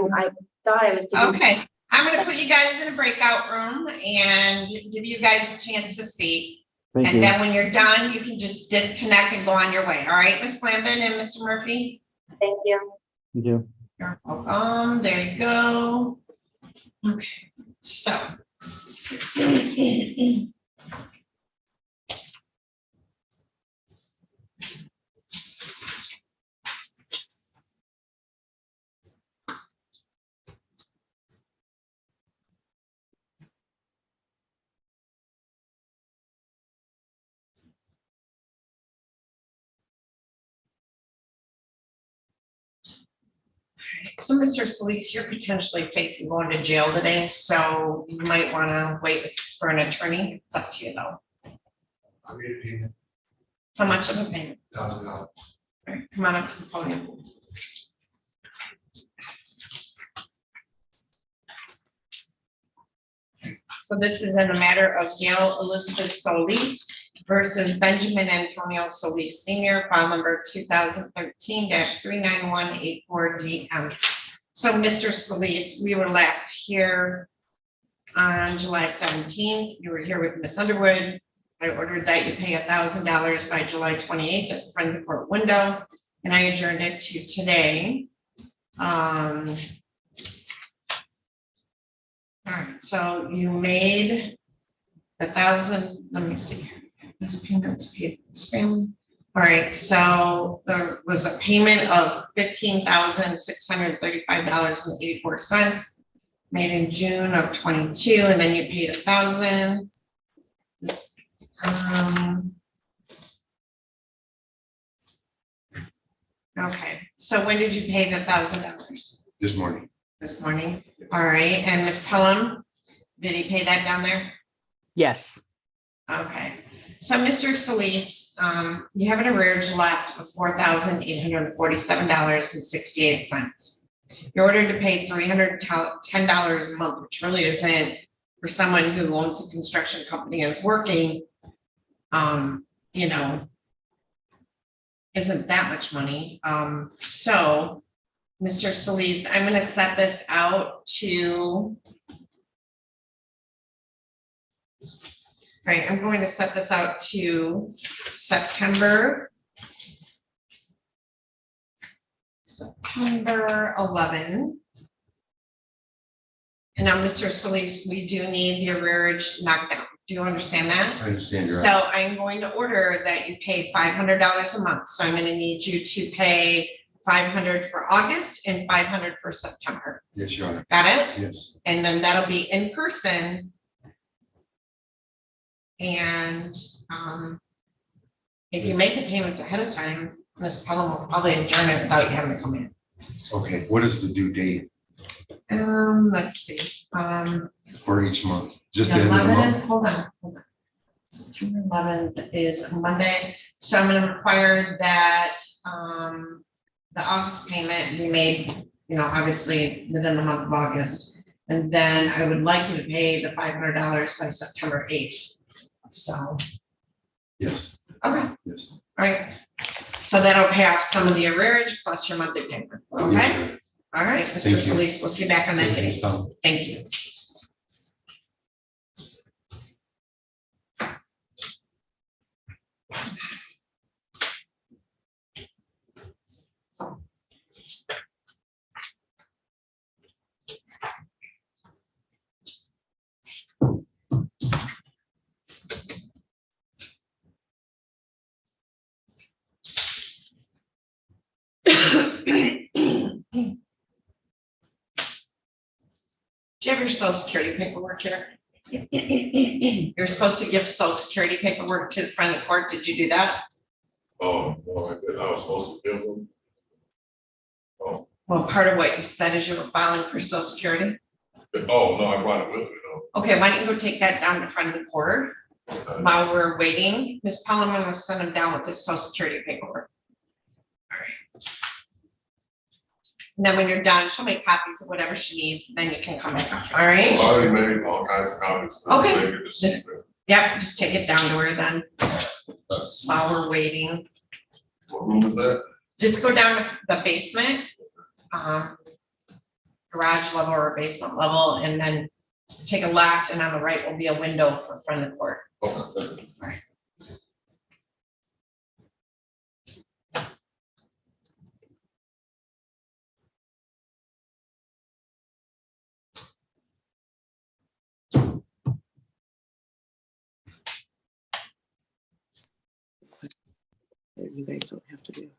thought I was. Okay, I'm gonna put you guys in a breakout room and give you guys a chance to speak. Thank you. And then when you're done, you can just disconnect and go on your way. All right, Ms. Glanvin and Mr. Murphy? Thank you. Thank you. You're welcome. There you go. Okay, so. So Mr. Solis, you're potentially facing going to jail today, so you might want to wait for an attorney. It's up to you though. I made a payment, How much of a payment? $1,000. All right, come on up to the podium. So this is in the matter of Gail Elizabeth Solis versus Benjamin Antonio Solis Senior, file number 2013-39184DM. So Mr. Solis, we were last here on July 17th. You were here with Ms. Underwood. I ordered that you pay $1,000 by July 28th at the front of the court window, and I adjourned it to today. All right, so you made $1,000. Let me see. This payment's paid this family. All right, so there was a payment of $15,635.84 made in June of 22, and then you paid $1,000. Okay, so when did you pay the $1,000? This morning. This morning. All right, and Ms. Pelham, did he pay that down there? Yes. Okay, So Mr. Solis, you have an arrearage left of $4,847.68. You're ordered to pay $310 a month, which really isn't for someone who owns a construction company is working. You know, isn't that much money. So Mr. Solis, I'm gonna set this out to. Right, I'm going to set this out to September 11. And now, Mr. Solis, we do need the arrearage knocked down. Do you understand that? I understand your. So I'm going to order that you pay $500 a month. So I'm going to need you to pay $500 for August and $500 for September. Yes, Your Honor. Got it? Yes. And then that'll be in person. And if you make the payments ahead of time, Ms. Pelham will probably adjourn it without you having to come in. Okay, what is the due date Let's see. for each month? Just The the end of the 11th, month? hold on. September 11th is a Monday, so I'm gonna require that the August payment be made, you know, obviously within the month of August. And then I would like you to pay the $500 by September 8th. So, Yes, okay, yes. all right. So that'll pay off some of the arrearage plus your monthly payment, okay? Yes, All right, Thank Mr. you. Solis, we'll see you back on that Thank you, day. Ms. Pelham. Thank you. Do you have your social security paperwork here? You're supposed to give social security paperwork to the front of the court. Did you do that? Oh, well, I was supposed to give them. Oh, Well, part of what you said is you were filing for social security. oh, no, I brought it with me, though. Okay, why don't you go take that down to front of the court while we're waiting? Ms. Pelham, I'm gonna send him down with his social security paperwork. All right. And then when you're done, she'll make copies of whatever she needs, and then you can come back up, all I right? already made all kinds of copies. Okay. They could just Just- keep it. Yep, just take it down to her then, That's- while we're waiting. What room is that? Just go down to the basement, garage level or basement level, and then take a left, and on the right will be a window for front of the court. Okay. You guys don't have to do.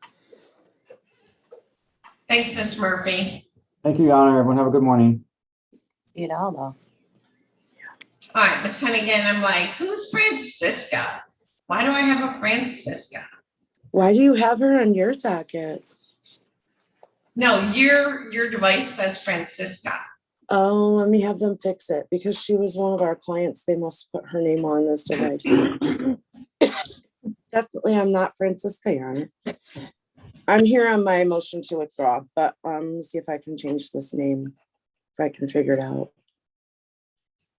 Thanks, Mr. Murphy. Thank you, Your Honor. Everyone have a good morning. See it all though. All right, Ms. Hennigan, I'm like, who's Francisca? Why do I have a Francisca? Why do you have her on your docket? No, your device says Francisca. Oh, let me have them fix it because she was one of our clients. They must put her name on this device. Definitely, I'm not Francisca, Your Honor. I'm here on my motion to withdraw, but see if I can change this name, if I can figure it out.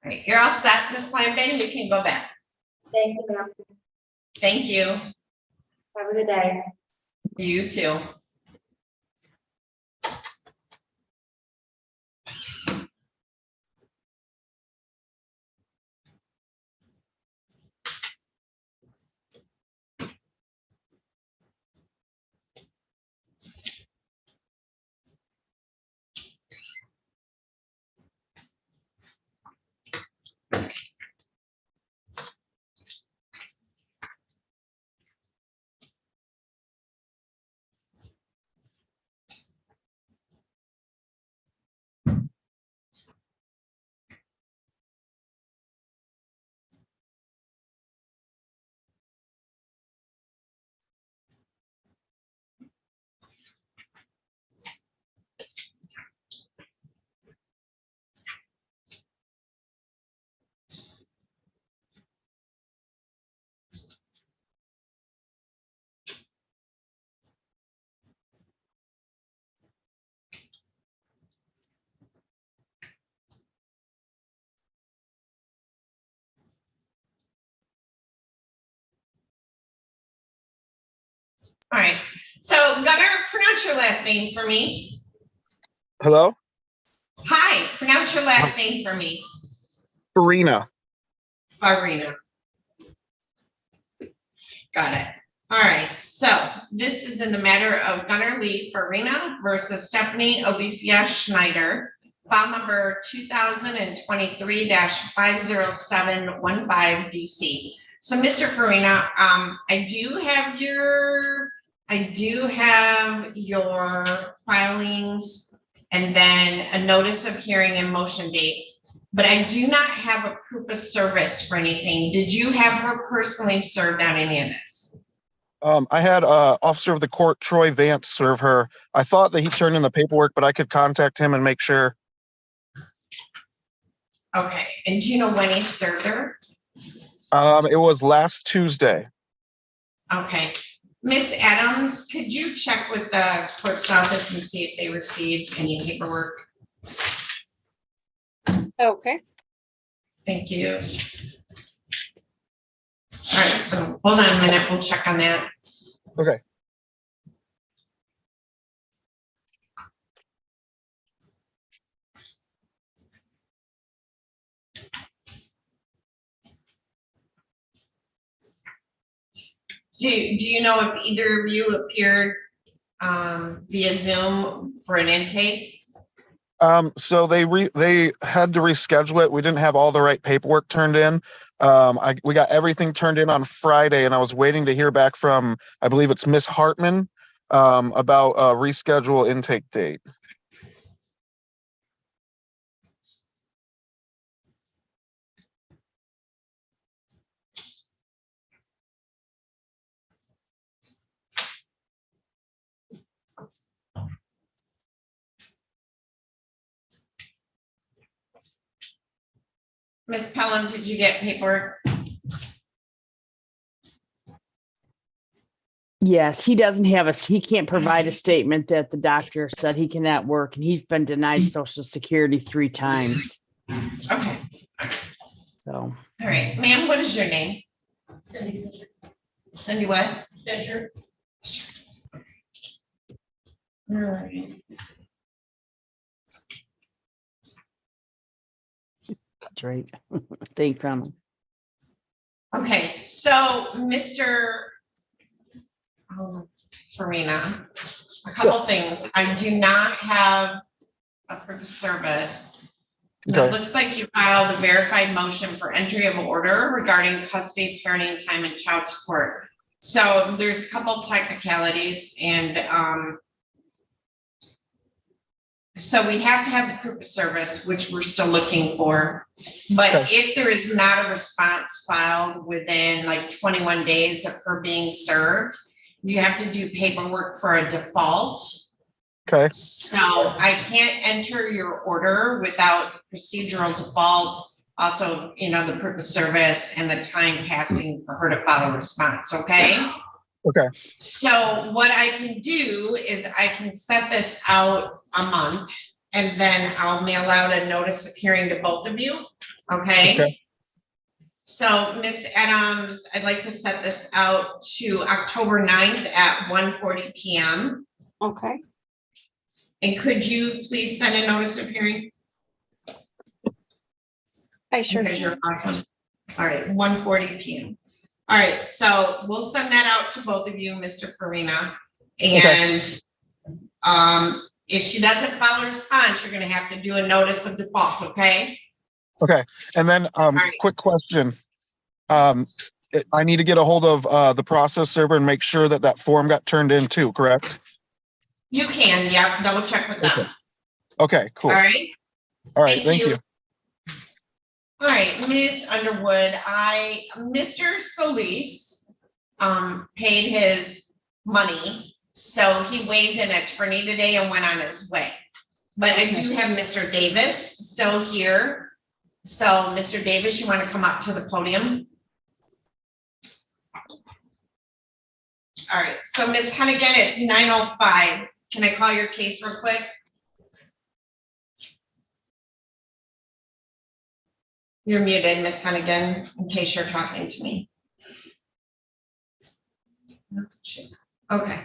All right, you're all set, Ms. Kleinben, you can go back. Thank you, ma'am. Thank you. Have a good day. You too. All right, so Gunnar, pronounce your last name for me. Hello? Hi, pronounce your last name for me. Farina. Farina. Got it. All right, so this is in the matter of Gunnar Lee Farina versus Stephanie Alicia Schneider, file number 2023-50715 DC. So Mr. Farina, I do have your filings and then a notice of hearing and motion date, but I do not have a proof of service for anything. Did you have her personally served on any of this? I had Officer of the Court, Troy Vance, serve her. I thought that he turned in the paperwork, but I could contact him and make sure. Okay, and do you know when he served her? It was last Tuesday. Okay. Miss Adams, could you check with the clerk's office and see if they received any paperwork? Okay. Thank you. All right, so hold on a minute, we'll check on that. Okay. Do you know if either of you appeared via Zoom for an intake? So they had to reschedule it. We didn't have all the right paperwork turned in. We got everything turned in on Friday, and I was waiting to hear back from, I believe it's Miss Hartman, about a reschedule intake date. Miss Pelham, did you get paperwork? Yes, he doesn't have he can't provide a statement that the doctor said he cannot work, and he's been denied Social Security 3 times. Okay. So. All right, ma'am, what is your name? Cindy Fisher. Cindy what? Fisher. All right. That's right. Thanks, Emma. Okay, so Mr. Farina, a couple things. I do not have a proof of service. Okay. It looks like you filed a verified motion for entry of order regarding custody, parenting time, and child support. So there's a couple technicalities, and so we have to have the proof of service, which we're still looking for. But if there is not a response filed within like 21 days of her being served, you have to do paperwork for a default. Okay. So I can't enter your order without the procedural default, also, you know, the proof of service and the time passing for her to file a response, okay? Okay. So what I can do is I can set this out a month and then I'll mail out a notice of hearing to both of you, okay? Okay. So Ms. Adams, I'd like to set this out to October 9th at 1:40 p.m. Okay. And could you please send a notice of hearing? I sure Because can. you're awesome. All right, 1:40 p.m. All right, so we'll send that out to both of you, Mr. Farina. And if she doesn't file a response, you're gonna have to do a notice of default, okay? Okay. And then, quick question. I need to get a hold of the process server and make sure that that form got turned in too, correct? You can, yeah, double check with them. Okay, cool. All right. All right, thank you. All right, Ms. Underwood, Mr. Solis paid his money, so he waived an attorney today and went on his way. But I do have Mr. Davis still here. So Mr. Davis, you want to come up to the podium? All right, so Ms. Hennigan, it's 9:05. Can I call your case real quick? You're muted, Ms. Hennigan, in case you're talking to me. Okay,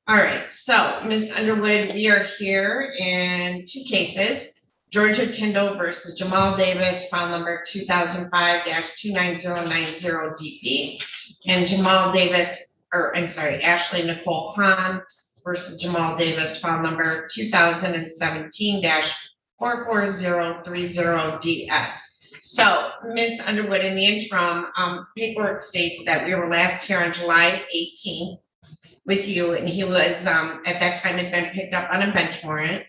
all right, so Ms. Underwood, we are here in two cases. Georgia Tyndall versus Jamal Davis, file number 2005-29090 DP. And Jamal Davis, or I'm sorry, Ashley Nicole Hahn versus Jamal Davis, file number 2017-44030 DS. So Ms. Underwood, in the interim, paperwork states that we were last here on July 18th with you, and he was, at that time had been picked up on a bench warrant.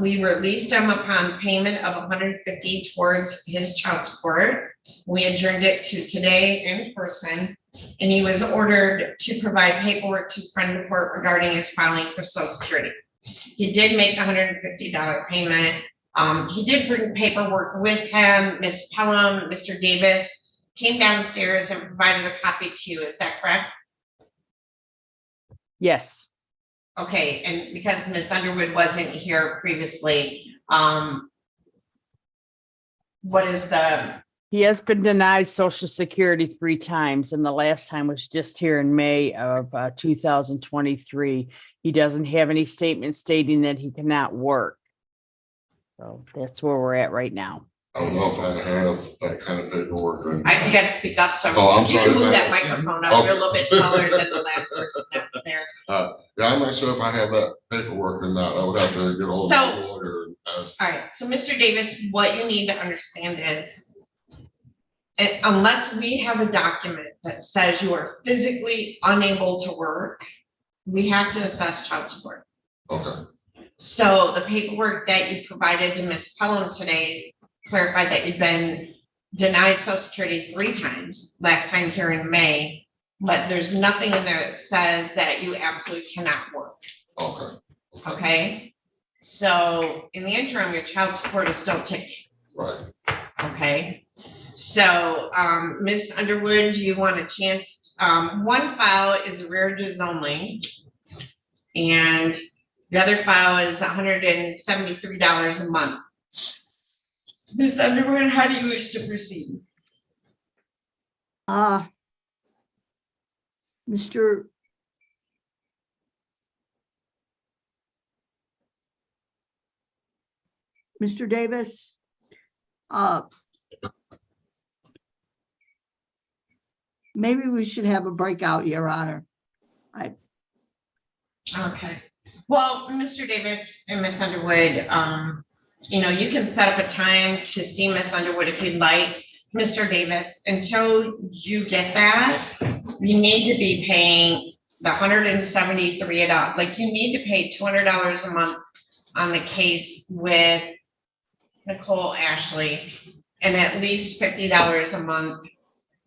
We released him upon payment of $150 towards his child support. We adjourned it to today in person, and he was ordered to provide paperwork to friend of court regarding his filing for Social Security. He did make the $150 payment. He did bring paperwork with him. Ms. Pelham, Mr. Davis came downstairs and provided a copy to you. Is that correct? Yes. Okay, and because Ms. Underwood wasn't here previously, what is the? He has been denied Social Security 3 times, and the last time was just here in May of 2023. He doesn't have any statement stating that he cannot work. So that's where we're at right now. I don't know if I have that kind of paperwork. You got to speak up, so Oh, I'm you sorry, can move ma'am. that microphone up. You're a little bit taller than the last person that was there. Yeah, I'm not sure if I have that paperwork or not. I would have to get hold of So- the lawyer and ask. All right, so Mr. Davis, what you need to understand is, unless we have a document that says you are physically unable to work, we have to assess child support. Okay, So the paperwork that you provided to Ms. Pelham today clarified that you've been denied Social Security 3 times, last time here in May, but there's nothing in there that says that you absolutely cannot work. okay, Okay? So in the interim, your child support is still ticking. right. Okay, so, Ms. Underwood, do you want a chance, one file is arrearages only. And the other file is $173 a month. Ms. Underwood, how do you wish to proceed? Mr. Davis, maybe we should have a breakout, Your Honor. Okay, well, Mr. Davis and Ms. Underwood, you can set up a time to see Ms. Underwood if you'd like. Mr. Davis, until you get that, you need to be paying the $173, like you need to pay $200 a month on the case with Nicole Ashley, and at least $50 a month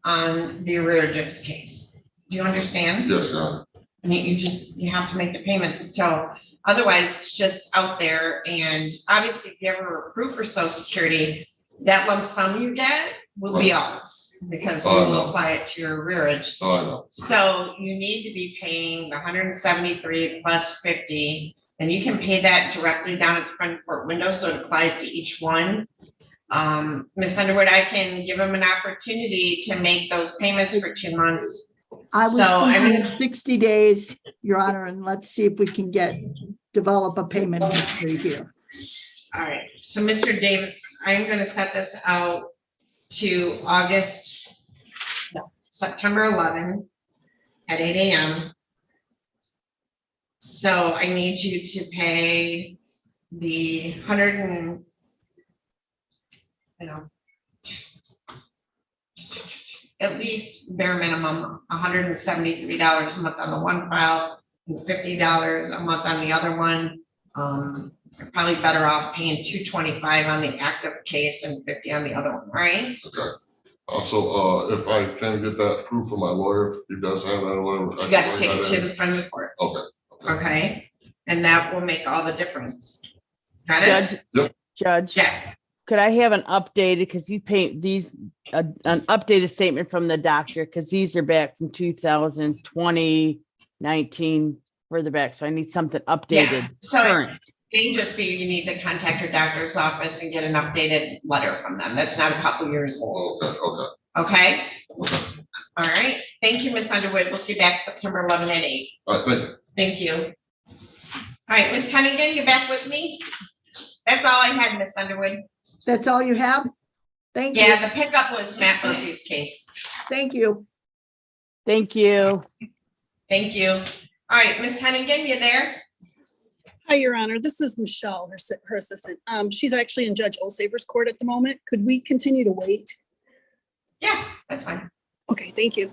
on the arrearages case. Do you understand? Yes, Your Honor. I mean, you have to make the payments until, otherwise it's just out there. And obviously, if you ever approve for Social Security, that lump sum you get will be ours because we will apply it to your arrearage. Oh, I know. So you need to be paying the 173 plus 50, and you can pay that directly down at the front court window, so it applies to each one. Ms. Underwood, I can give them an opportunity to make those payments for 2 months. I So, I was mean- thinking 60 days, Your Honor, and let's see if we can develop a payment history here. All right, so Mr. Davis, I'm gonna set this out to September 11 at 8 AM. So I need you to pay the at least bare minimum, $173 a month on the one file and $50 a month on the other one. You're probably better off paying $225 on the active case and $50 on the other one, right? Okay. Also, if I can get that proof from my lawyer, if he does have that or whatever. I You can gotta bring take it that to in. the front of the court, Okay. okay? And that will make all the difference. Got it? Judge? Yes. Could I have an updated, because an updated statement from the doctor, because these are back from 2020, 19, further back, so I need something updated. So current. it may just be you need to contact your doctor's office and get an updated letter from them. That's not a couple years old. Okay, okay. Okay? All right, thank you, Ms. Underwood. We'll see you back September 11 at 8. All right, thank you. Thank you. All right, Ms. Hennigan, you're back with me? That's all I had, Ms. Underwood. That's all you have? Thank you. Yeah, the pickup was Matt Murphy's case. Thank you. Thank you. Thank you. All right, Ms. Hennigan, you there? Hi, Your Honor. This is Michelle, her assistant. She's actually in Judge Olsaver's court at the moment. Could we continue to wait? Yeah, that's fine. Okay, thank you.